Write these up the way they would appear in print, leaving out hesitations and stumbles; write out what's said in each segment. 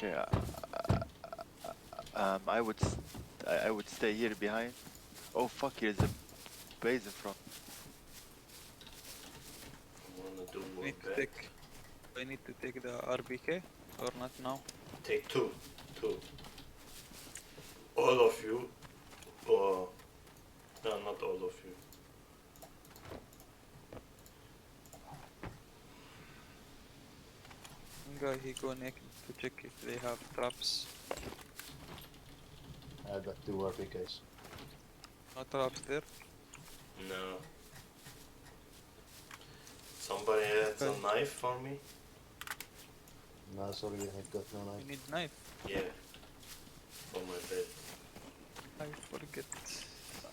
Okay. I would I would stay here behind. Oh fuck! Here's a base in front. I wanna do more Need to back. take. I need to take the RBK or not now? Take two. All of you, or no, not all of you. One guy he go naked to check if they have traps. I got 2 RPKs. No traps there. No. Somebody has a Okay. knife for me? No, sorry, I got no You knife. need knife. Yeah. For my bed. I forget.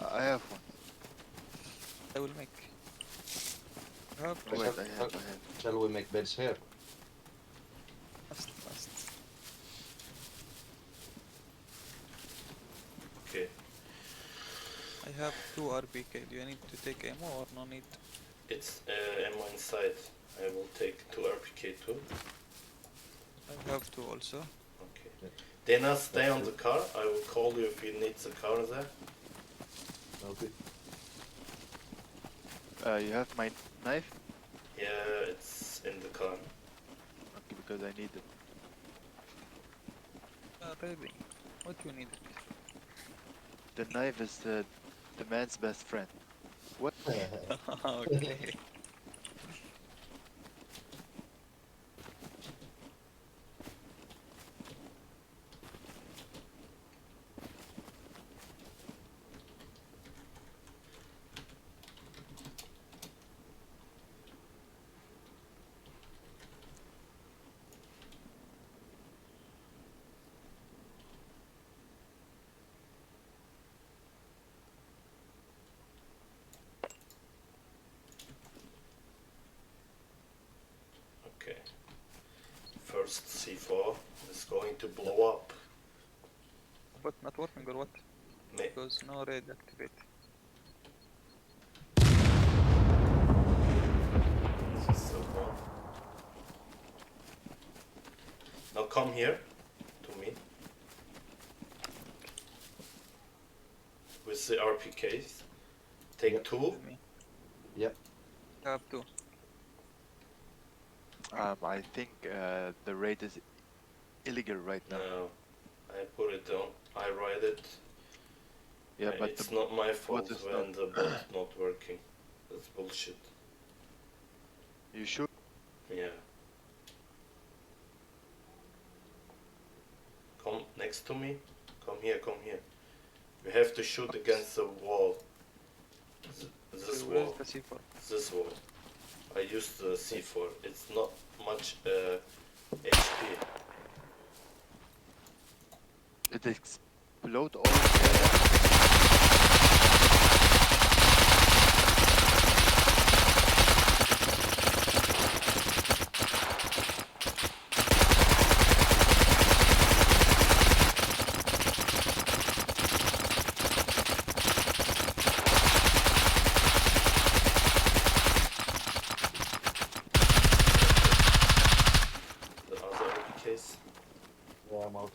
I have one. I will make. You have Oh, to wait, I have. Shall we make beds here? fast. Okay. I have 2 RBK. Do you need to take ammo or no need? It's ammo inside. I will take 2 RPK too. I have 2 also. Okay. Yeah. Dana, stay on the car. I will call you if you need the car there. Okay. You have my knife? Yeah, it's in the car. Okay, because I need it. Ready. What you need? The knife is the man's best friend. What? Okay. Okay. First C4 is going to blow up. What, not working or what? Me. Because no raid activate. This is C4. Now come here to me. With the RPKs. Take Yep. 2. Me. Yep. I have 2. I think the raid is illegal right now. No. I put it on. I ride it. Yeah, but it's not my fault is when the bot's not working. That's bullshit. you should. Yeah. Come next to me. Come here. You have to shoot against the wall. This Where's wall. the C4? This wall. I used the C4. It's not much HP. It explode all together. The other case. Yeah, I'm out.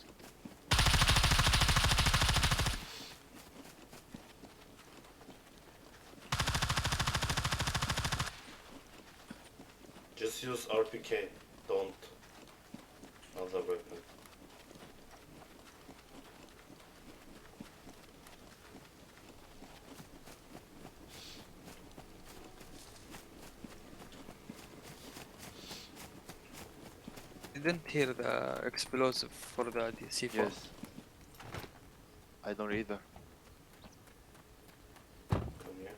Just use RPK. Don't other weapon. Didn't hear the explosive for the C4. Yes. I don't either. Come here.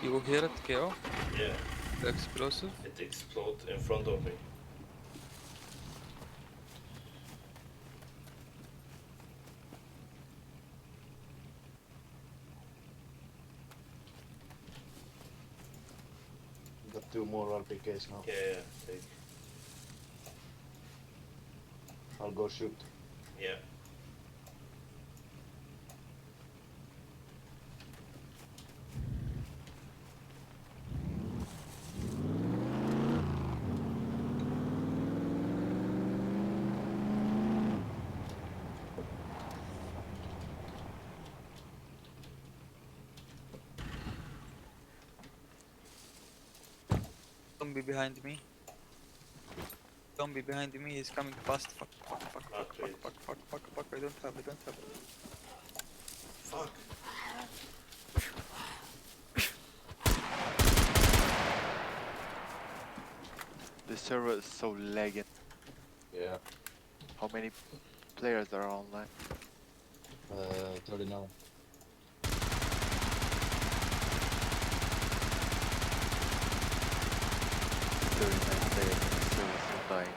You hear it, KO? Yeah, The explosive? it exploded in front of me. Got 2 more RPKs now. Yeah, take. I'll go shoot. Yeah. Zombie behind me. Zombie behind me, he's coming fast. Fuck, fuck, fuck, fuck, Not fuck, wait. fuck, fuck, fuck, fuck, I don't have. Fuck. The server is so lagging. Yeah. How many players are online? 39. 39 players and the server is so dying.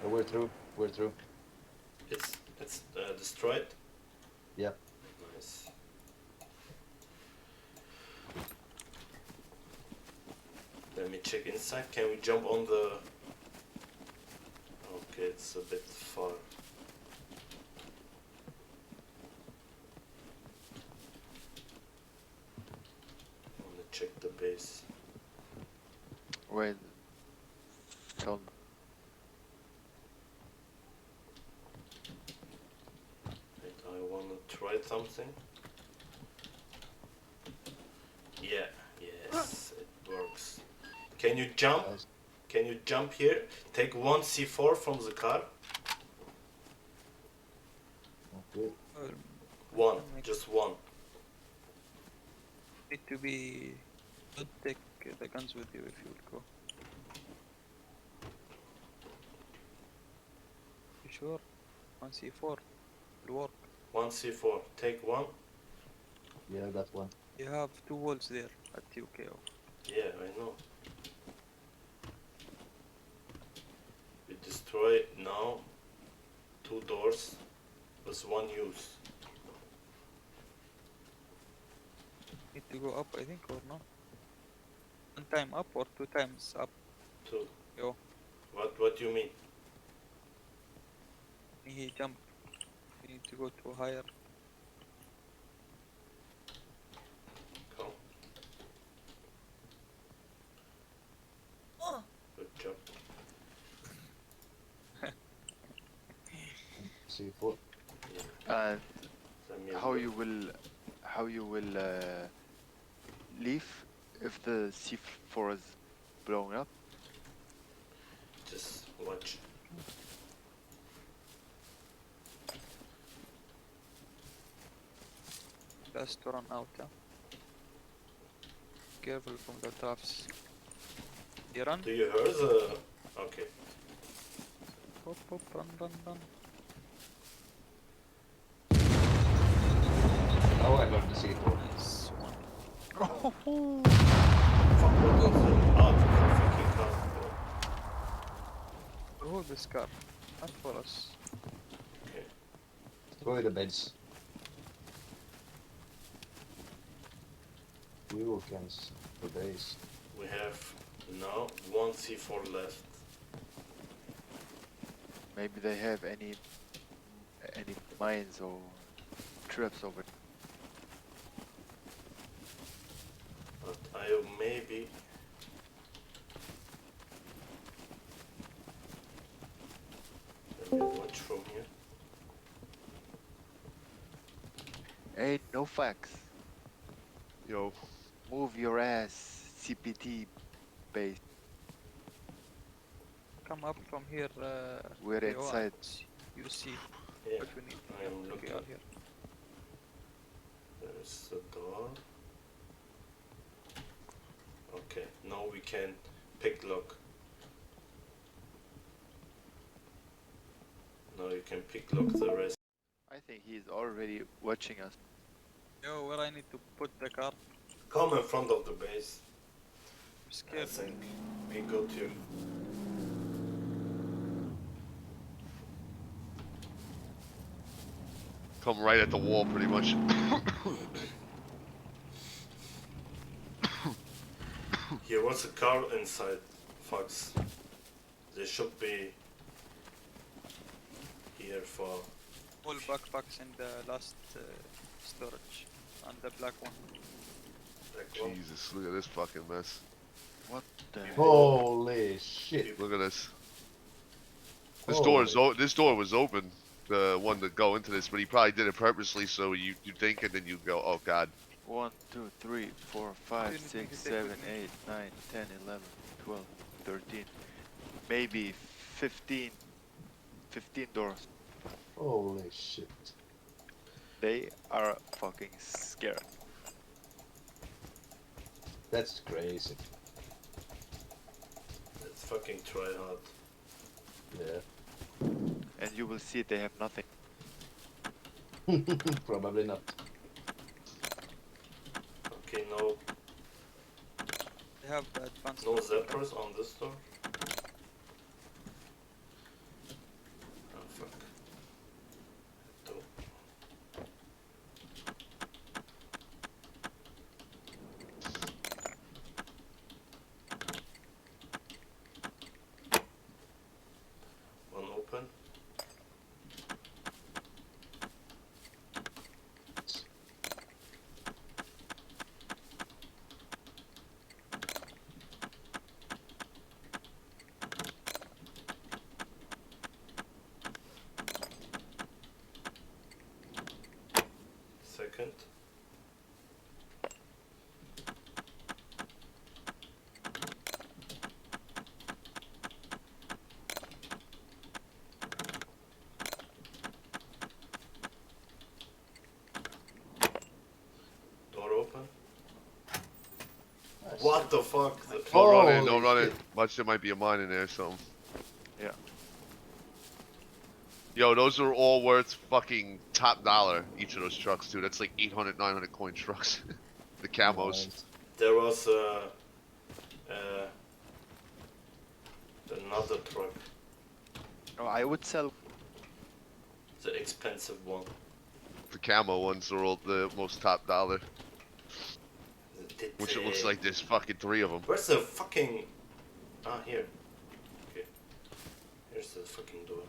Oh, we're through. We're through. It's destroyed. Yep. Nice. Let me check inside. Can we jump on the? Okay, it's a bit far. I wanna check the base. Wait. Tell me. Wait, I wanna try something. Yeah, yes, it works. Can you jump? Nice. Can you jump here? Take one C4 from the car. Okay. One, just one. Need to be. Don't take the guns with you if you will go. You sure? 1C4 will work. One C4. Take one. Yeah, I got one. You have 2 walls there at UKO. Yeah, I know. We destroy now 2 doors with 1 use. Need to go up, I think, or no? 1 time up or 2 times up? 2. Yo, What do you mean? he jump. You need to go to higher. Come. Good job. C4. And Send me a how look. you will leave if the C4 is blowing up? Just watch. Just to run out, yeah. Careful from the traps. You run? Do you hear the? Okay. Hop, hop, run, run, run. Now I heard the C4. Nice one. Fuck, what was it? Ah, the fucking car. Hold this car. Not for us. Okay. Destroy the beds. You can for days. We have now 1 C4 left. Maybe they have any mines or traps over there. But I maybe. Let me watch from here. Hey, no facts. Yo, Move your ass, CPT base. Come up from here. We're KO, inside. and You see Yeah, what we need. I am We looking. are here. There's the door. Okay, now we can pick lock. Now you can pick lock the rest. I think he's already watching us. Yo, where I need to put the car? Come in front of the base. I'm I scared. think we go to. come right at the wall pretty much. Here was a car inside, Fox. There should be here for. All backpacks in the last storage. And the black one. Like one. Jesus, look at this fucking mess. What the hell? Holy shit. Look at this. This Holy- this door was open, the one to go into this, but he probably did it purposely so you think and then you go, oh god. 1, 2, 3, 4, 5, 6, 7, 8, 9, 10, 11, 12. 13, maybe 15, 15 doors. Holy shit. They are fucking scared. That's crazy. Let's fucking try hard. Yeah. And you will see they have nothing. Probably not. Okay, no, They have the advanced. no zappers on this door. Oh fuck. Two. One open. Second. Door open. What the fuck? The Don't run in, Holy don't run in. shit. Watch, there might be a mine in there or something. Yeah. Yo, those are all worth fucking top dollar, each of those trucks, too. That's like 800, 900 coin trucks. The camos. Nice. There was another truck, Oh, I would sell. the expensive one. The camo ones are all the most top dollar. Did Which it looks they- like there's fucking 3 of them. Where's the fucking? Ah, here. Okay. Here's the fucking door.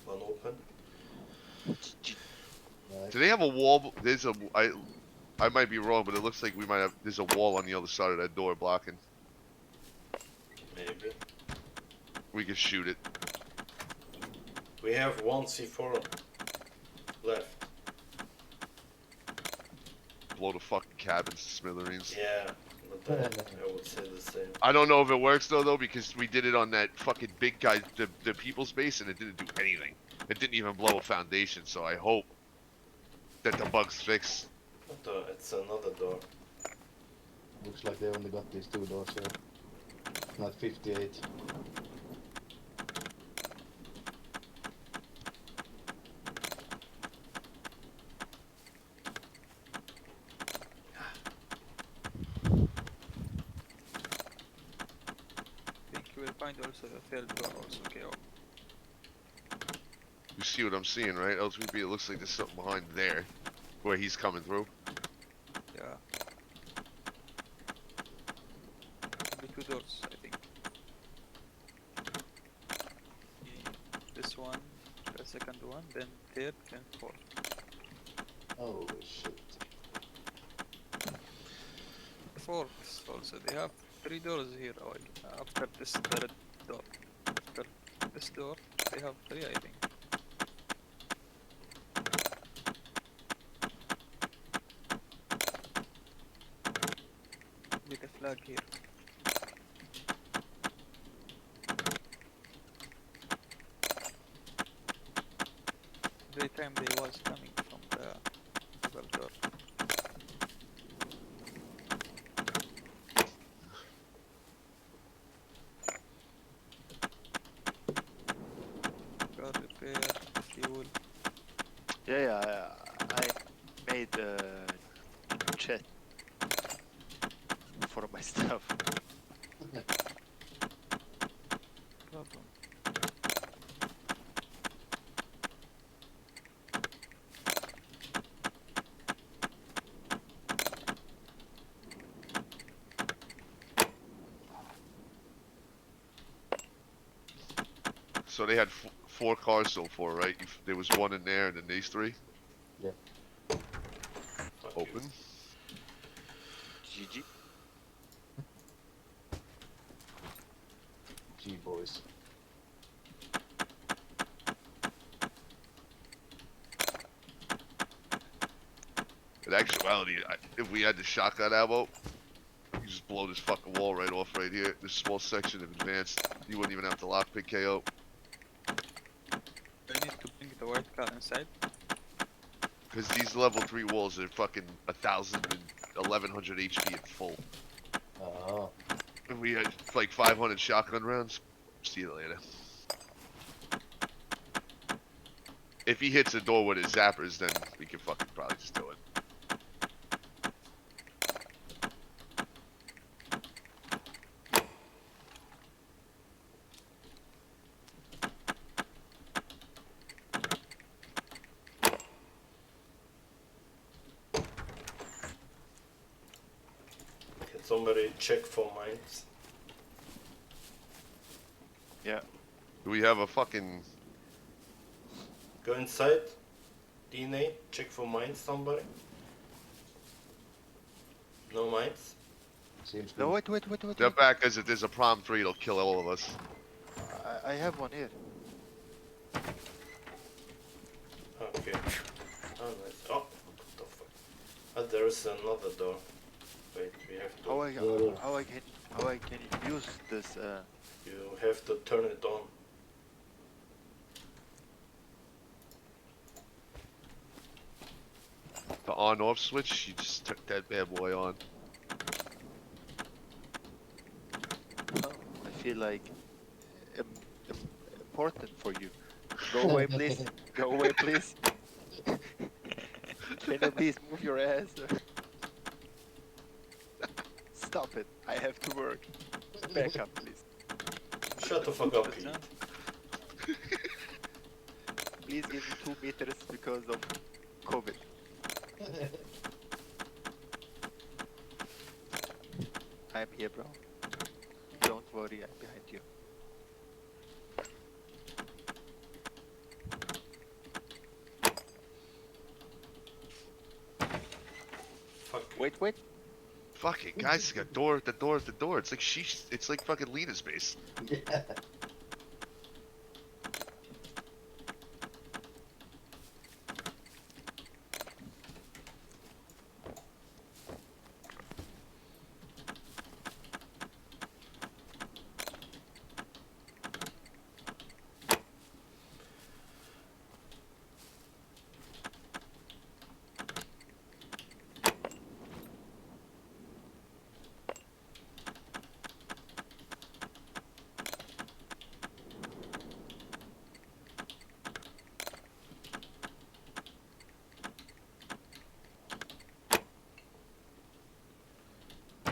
One open. Nice. Do they have a wall? There's a. I might be wrong, but it looks like we might have. There's a wall on the other side of that door blocking. Maybe. We can shoot it. We have one C4 left. Blow the fucking cabins to smithereens. Yeah, but I would say the same. I don't know if it works though, because we did it on that fucking big guy, the people's base, and it didn't do anything. It didn't even blow a foundation. So I hope that the bug's fixed. What the? It's another door. Looks like they only got these 2 doors here. Not 58. I think you will find also the third door also KO. You see what I'm seeing, right? LTB, it looks like there's something behind there, where he's coming through. Yeah. The 2 doors, I think. This one, the second one, then third and fourth. Holy shit. Fourth also, they have 3 doors here. Oh, after this third door. After this door, they have 3, I think. With a flag here. Every time they was coming from the other door. Car repair, fuel. Yeah, I made a chest for my stuff. Problem. So they had 4 cars so far, right? There was 1 in there, and then these 3. Fuck Open. GG. G boys. In actuality, if we had the shotgun ammo, you just blow this fucking wall right off right here. This small section of advanced. You wouldn't even have to lockpick KO. I need to bring the white car inside. Because these level 3 walls are fucking 1,000 and 1,100 HP at full. Oh. And we had like 500 shotgun rounds. See you later. If he hits the door with his zappers, then we can fucking probably just do it. Can somebody check for mines? Yeah. Do we have a fucking... Go inside. DNA, check for mines, somebody. No mines? Seems No, good. wait. Step back, as if there's a prom 3, it'll kill all of us. I have one here. Okay. Oh, nice. Oh, what the fuck? Oh, there's another door. Wait, we have to. How I can use this? You have to turn it on. The on-off switch, you just took that bad boy on. Oh, I feel like important for you. Go away, please. Go away, please. Can you please move your ass? Stop it. I have to work. Back up, please. Shut the fuck up, Pete. Please give me 2 meters because of COVID. I'm here, bro. Don't worry, I'm behind you. Fuck. Wait. Fucking guys, it's got the door. It's like it's like fucking Lena's base. Yeah.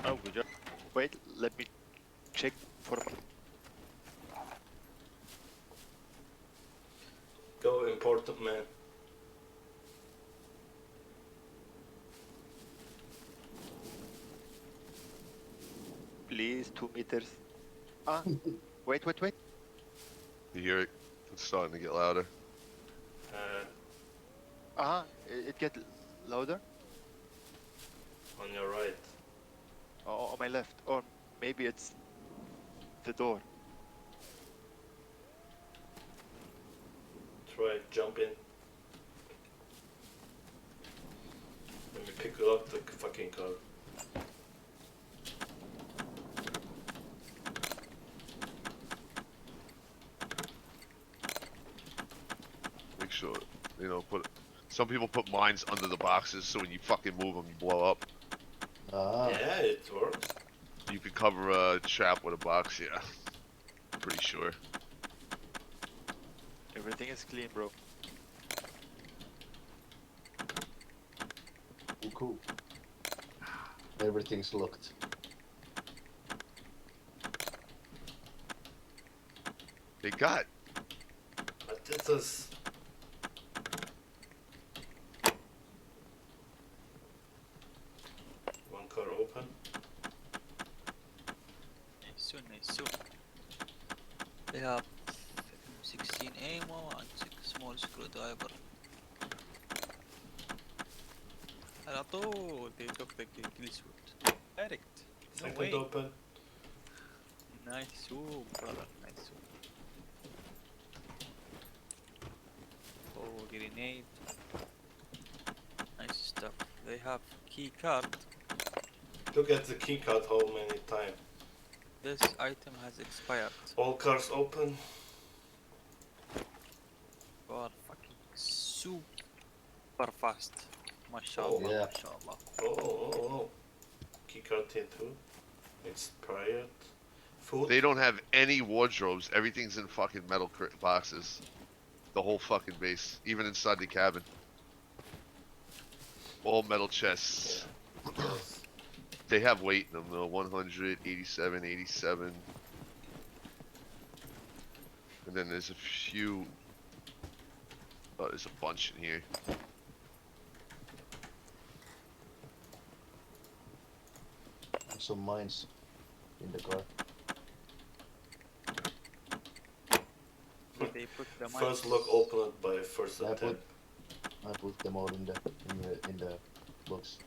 Oh, good job. Wait, let me check for. Go, important man. Please, 2 meters. Ah, wait. You hear it? It's starting to get louder. It get louder. On your right. Oh, on my left. Or maybe it's the door. Try jump in. Let me pick up the fucking car. Make sure, some people put mines under the boxes so when you fucking move them, you blow up. Ah. Yeah, it works. You could cover a trap with a box, yeah. Pretty sure. Everything is clean, bro. Cool. Everything's locked. They got. But this is. One car open. Nice soon. They have 16 ammo and 6 small screwdriver. على طول they took the kill suit. Direct. No Second way. open. Nice move, brother. Nice move. Oh, grenade. Nice stuff. They have key card. Look at the keycard how many times. This item has expired. All cars open. You are fucking super fast. Oh. MashaAllah, Yeah. MashaAllah. Oh. Keycard here too. Expired. Food. They don't have any wardrobes. Everything's in fucking metal boxes. The whole fucking base, even inside the cabin. All metal chests. Yes. They have weight in them though. 100, 87, 87. And then there's a few. Oh, there's a bunch in here. Some mines in the car. They put the First mines- lock opened by first I attempt. I put them all in the box.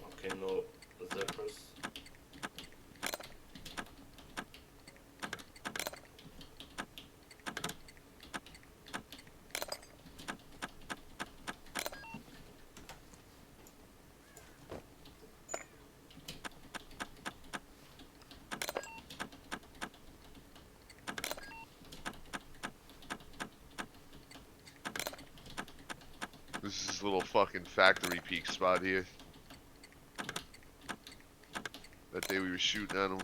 Okay, no zippers. This is his little fucking factory peak spot here. That day we were shooting at him,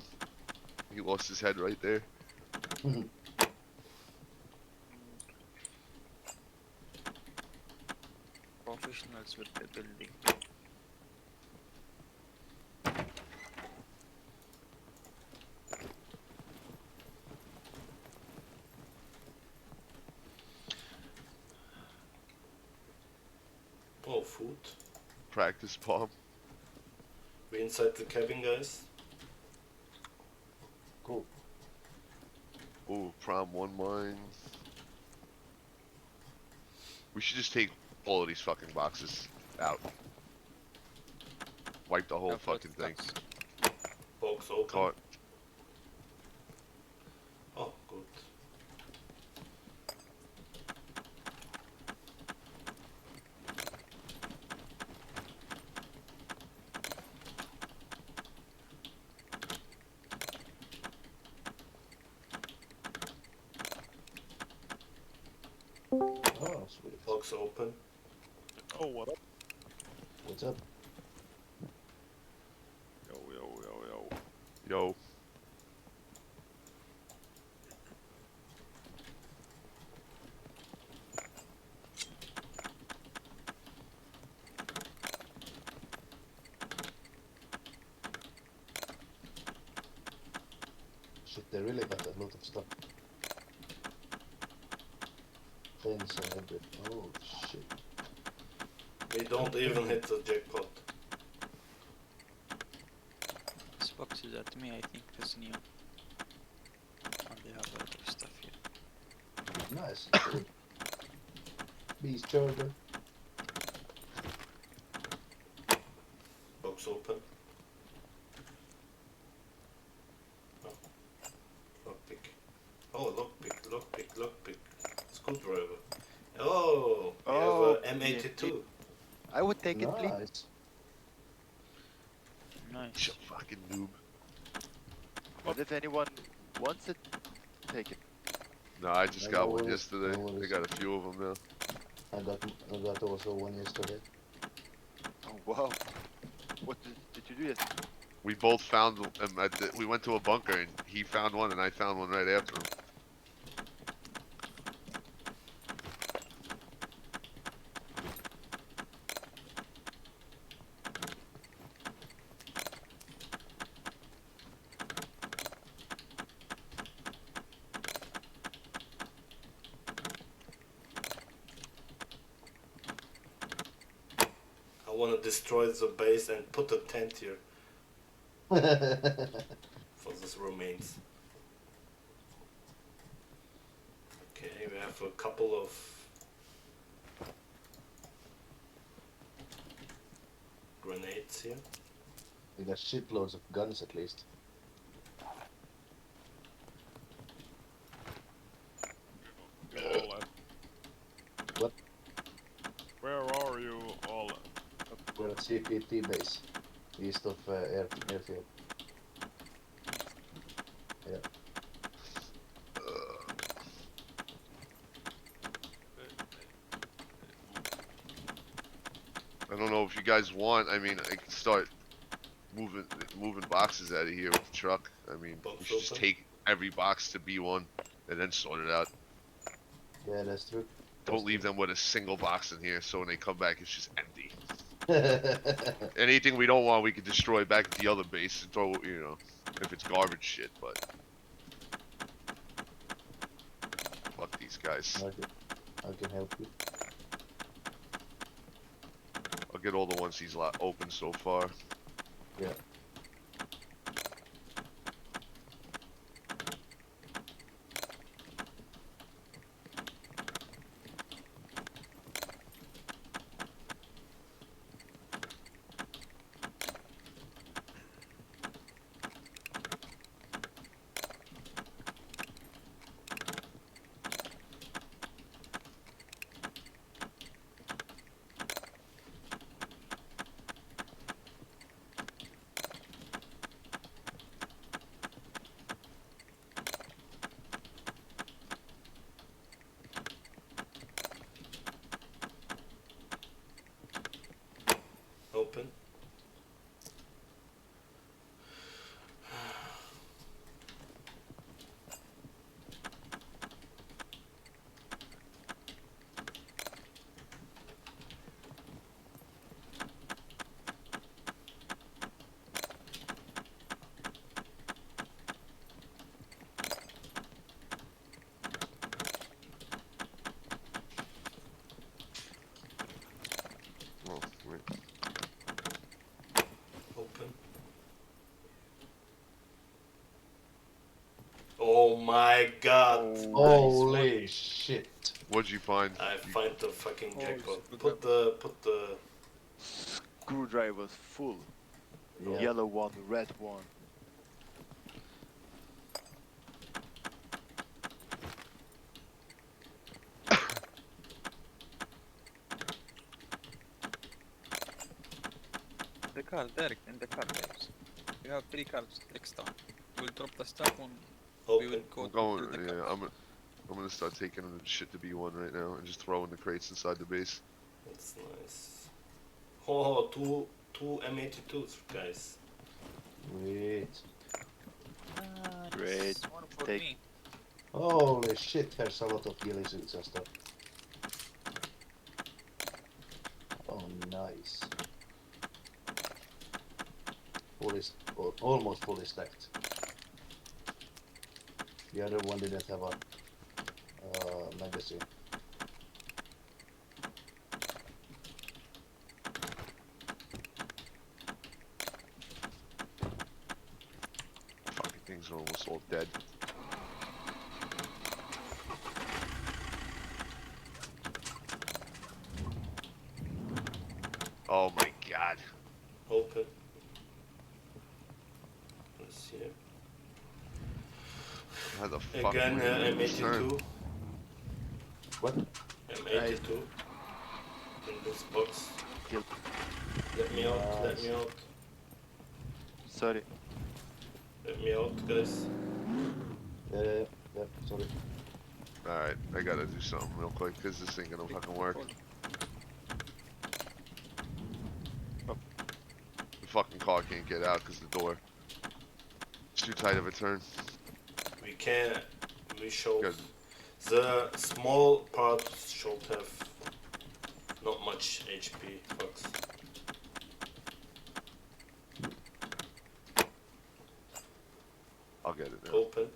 he lost his head right there. Professionals with the building. Oh, food. Practice bomb. We inside the cabin, guys. Cool. Ooh, prom 1 mine. We should just take all of these fucking boxes out. Wipe the whole Have what fucking thing. stacks. Box open. Caught. Oh, good. Oh, sweet. Box open. Oh, what up? What's up? Yo. Shit, they really got a lot of stuff. Fence and everything. Oh shit. We don't even hit the jackpot. This box is at me, I think this new. And they have a lot of stuff here. Nice. Good. Beast charger. Box open. Oh. Lockpick. Oh, lockpick. Screwdriver. Oh, we Oh, have M82. I would take it, please. Nice. Nice. You fucking noob. But if anyone wants it, take it. No, I just No got one worries, yesterday. no They worries. got a few of them now. I got also one yesterday. Oh wow. What did you do yesterday? We both found them at the, we went to a bunker and he found one and I found one right after him. I want to destroy the base and put a tent here for these remains. Okay, we have a couple of M8s here. We got shitloads of guns at least. All What? Where are you all? We're at CPT base, east of airfield. Yeah. I don't know if you guys want. I mean, I can start moving boxes out of here with the truck. I mean, we Box should just open? take every box to B1 and then sort it out. Yeah, that's true. Don't leave them with a single box in here, so when they come back, it's just empty. them. Anything we don't want, we can destroy back at the other base and throw, you know, if it's garbage shit. But fuck these guys. I can help you. I'll get all the ones he's open so far. Yeah. Open. Oh, wait. Open. Oh my god! Holy shit! What'd you find? I find the fucking Oh, jackpot. it's Put the Screwdriver's full. Yeah. Yellow one, red one. The car, direct in the car types. We have 3 cars extra. We'll drop the stuff on. We will open. go I'm going. to the Yeah, car. I'm gonna start taking the shit to B1 right now and just throwing the crates inside the base. That's nice. Oh, two M82s, guys. Wait. Great. One for Take- me. Holy shit, there's a lot of ghillie suits and stuff. Oh, nice. Almost fully stacked. The other one didn't have a magazine. Fucking things are almost all dead. Oh my god. Open. Let's see. How the fuck Again, am I gonna make this turn? M82. What? M82. In this box. Kill. Let me out, let me out. Sorry. Let me out, guys. Yeah, sorry. Alright, I gotta do something real quick because this ain't gonna fucking work. The fucking car can't get out because the door. It's too tight of a turn. We can. We should. Good. The small part should have not much HP. Fucks. I'll get it now. Open.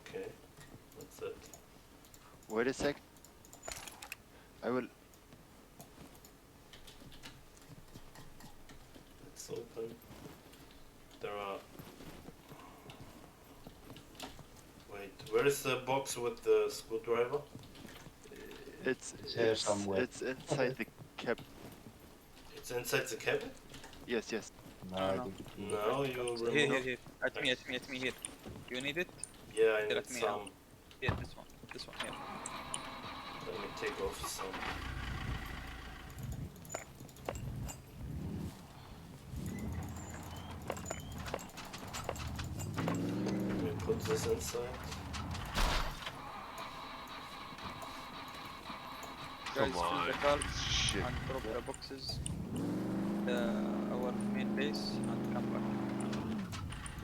Okay. That's it. Wait a sec. I will. It's open. There are. Wait, where is the box with the screwdriver? It's It's here somewhere. It's inside the cab. It's inside the cabin? Yes, yes. No, No, I no. think it will No, you Here, remove. here, here. At me, here. You need it? Yeah, I Here, need at me, some. Here, this one here. Let me take off some. Let me put this inside. Guys, Come fill on. the car Shit. and drop the boxes. Our main base and come back.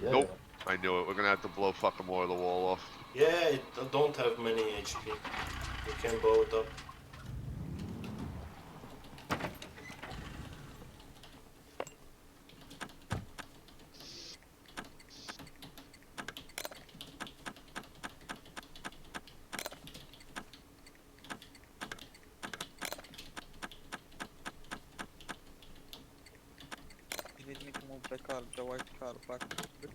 Yeah, Nope. I knew it. We're gonna have to blow fucking more of the wall off. Yeah, it don't have many HP. You can blow it up. You need me to move the car, the white car back a bit.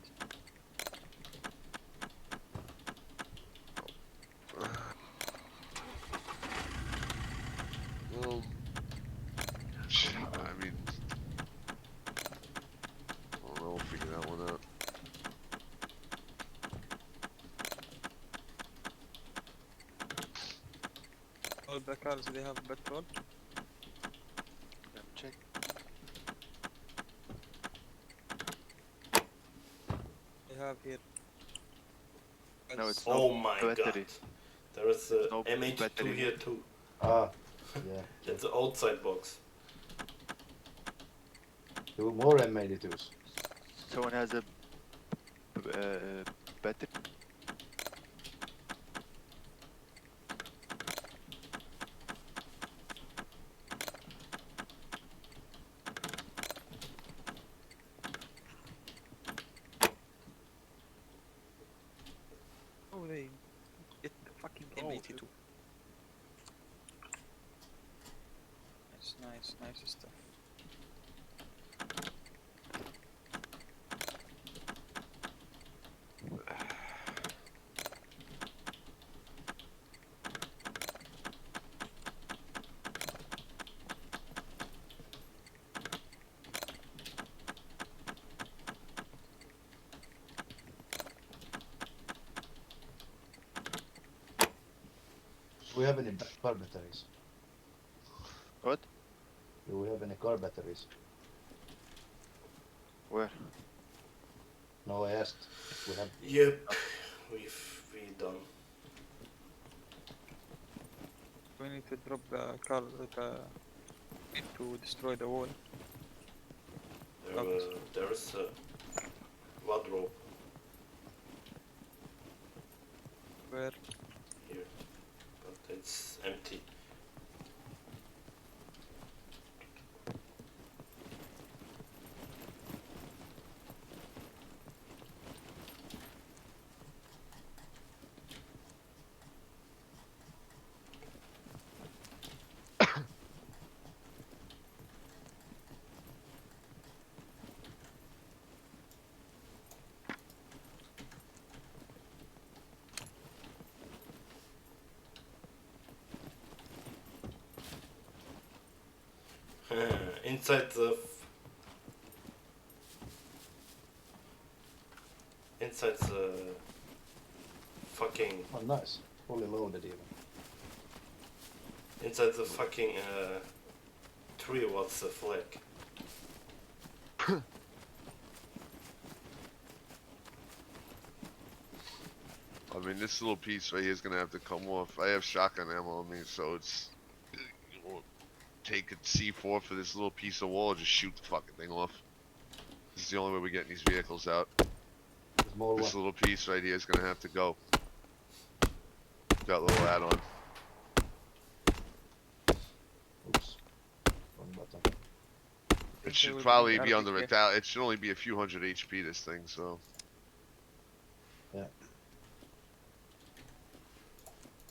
Well, shit, I mean, I don't know. We'll figure that one out. All the cars, they have petrol. Let me check. They have here. No, it's Oh no my battery. god. There is a No MH2 battery. here too. Ah, yeah. It's the outside box. Two more M82s. Someone has a battery. Oh, they get the fucking Oh, M82. Nice stuff. Do we have any car batteries? What? Do we have any car batteries? Where? No, I asked. If we have. Yep, we done. We need to drop the car to destroy the wall. There's a wardrobe Where? here, but it's empty. Inside the fucking Oh, nice. Fully loaded even. inside the fucking tree was the flag. I mean, this little piece right here is gonna have to come off. I have shotgun ammo on me, so it's take a C4 for this little piece of wall, and just shoot the fucking thing off. This is the only way we're getting these vehicles out. There's more This one. little piece right here is gonna have to go. That little add-on. Oops. Wrong button. It should probably be under it should only be a few hundred HP, this thing, so.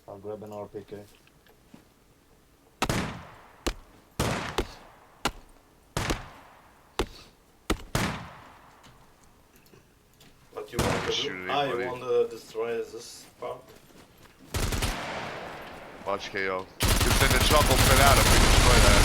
I'll grab an RPK. What you want to Shoot do? I anybody. want to destroy this part. Watch KO. Because then the truck will fit out if we destroy that.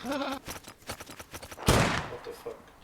What the fuck?